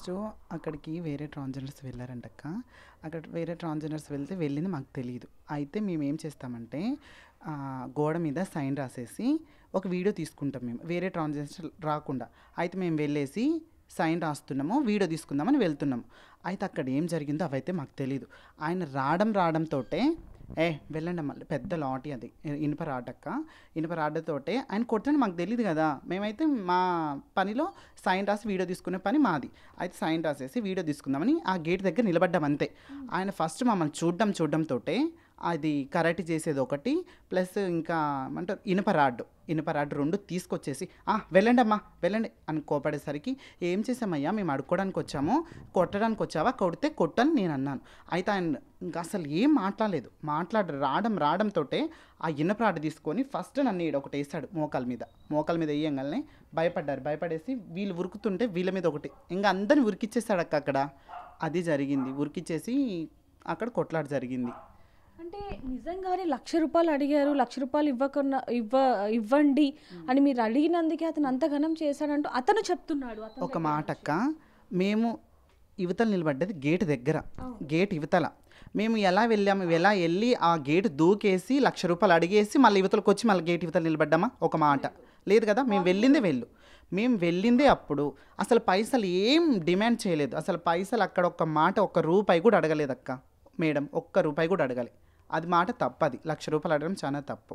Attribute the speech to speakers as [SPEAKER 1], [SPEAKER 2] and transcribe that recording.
[SPEAKER 1] First అక్కడికి వేరే transgenders వెళ్లారంటక్క. అక్కడ వేరే ట్రాన్స్‌జెండర్స్ వెళ్ళింది మాకు తెలీదు. అయితే మేమేం చేస్తామంటే గోడ మీద సైన్ రాసేసి ఒక వీడియో తీసుకుంటాం మేము. వేరే ట్రాన్స్‌జెండర్స్ రాకుండా. అయితే మేము వెళ్ళేసి సైన్ రాస్తున్నాము, వీడియో తీసుకుందామని వెళ్తున్నాము. అయితే అక్కడ ఏం జరిగిందో అవైతే మాకు తెలీదు. ఆయన రావడంతోటే వెళ్ళండమ్మా పెద్ద లాటీ అది ఇనుప రాడక్క. ఇనుప రాడ్డతోటే ఆయన కొట్టని మాకు తెలియదు కదా. మేమైతే మా పనిలో సైన్ రాసి వీడియో తీసుకునే పని మాది. అయితే సైన్ రాసేసి వీడియో తీసుకుందామని ఆ గేట్ దగ్గర నిలబడ్డాం అంతే. ఆయన ఫస్ట్ మమ్మల్ని చూడడంతోటే అది కరాటే చేసేది ఒకటి ప్లస్ ఇంకా ఏమంటారు ఇనుప రాడ్ 2 తీసుకొచ్చేసి వెళ్ళండమ్మా వెళ్ళండి అని కోపడేసరికి ఏం చేసామయ్యా మేము అడుక్కోవడానికి వచ్చాము, కొట్టడానికి వచ్చావా, కొడితే కొట్టని నేను అన్నాను. అయితే ఆయన ఇంకా అసలు ఏం రావడంతో ఆ ఇనుప రాడ్ తీసుకొని ఫస్ట్ నన్ను ఒకటి వేసాడు మోకాల మీద వేయంగానే భయపడేసి వీళ్ళు ఉరుకుతుంటే వీళ్ళ మీద ఒకటి ఇంకా అందరిని ఉరికిచ్చేసాడు అక్కడ. అది జరిగింది. ఉరికిచ్చేసి అక్కడ కొట్లాట జరిగింది.
[SPEAKER 2] అంటే నిజంగానే ₹1,00,000 అడిగారు, ₹1,00,000 ఇవ్వండి అని మీరు అడిగినందుకే అతను అంత ఘనం చేశాడంటూ అతను చెప్తున్నాడు.
[SPEAKER 1] ఒక మాట అక్క, మేము యువతల నిలబడ్డది గేట్ దగ్గర, గేట్ యువతల. మేము ఎలా వెళ్ళి ఆ గేట్ దూకేసి ₹1,00,000 అడిగేసి మళ్ళీ యువతలకు వచ్చి మళ్ళీ గేట్ యువతలు నిలబడ్డామా? ఒక మాట లేదు కదా. మేము వెళ్ళిందే అప్పుడు అసలు పైసలు ఏం డిమాండ్ చేయలేదు. అసలు పైసలు అక్కడ ఒక్క మాట ₹1 కూడా అడగలేదు అక్క. మేడం ₹1 కూడా అడగాలి. అది మాట తప్పది. ₹1,00,000 అడగడం చాలా తప్పు.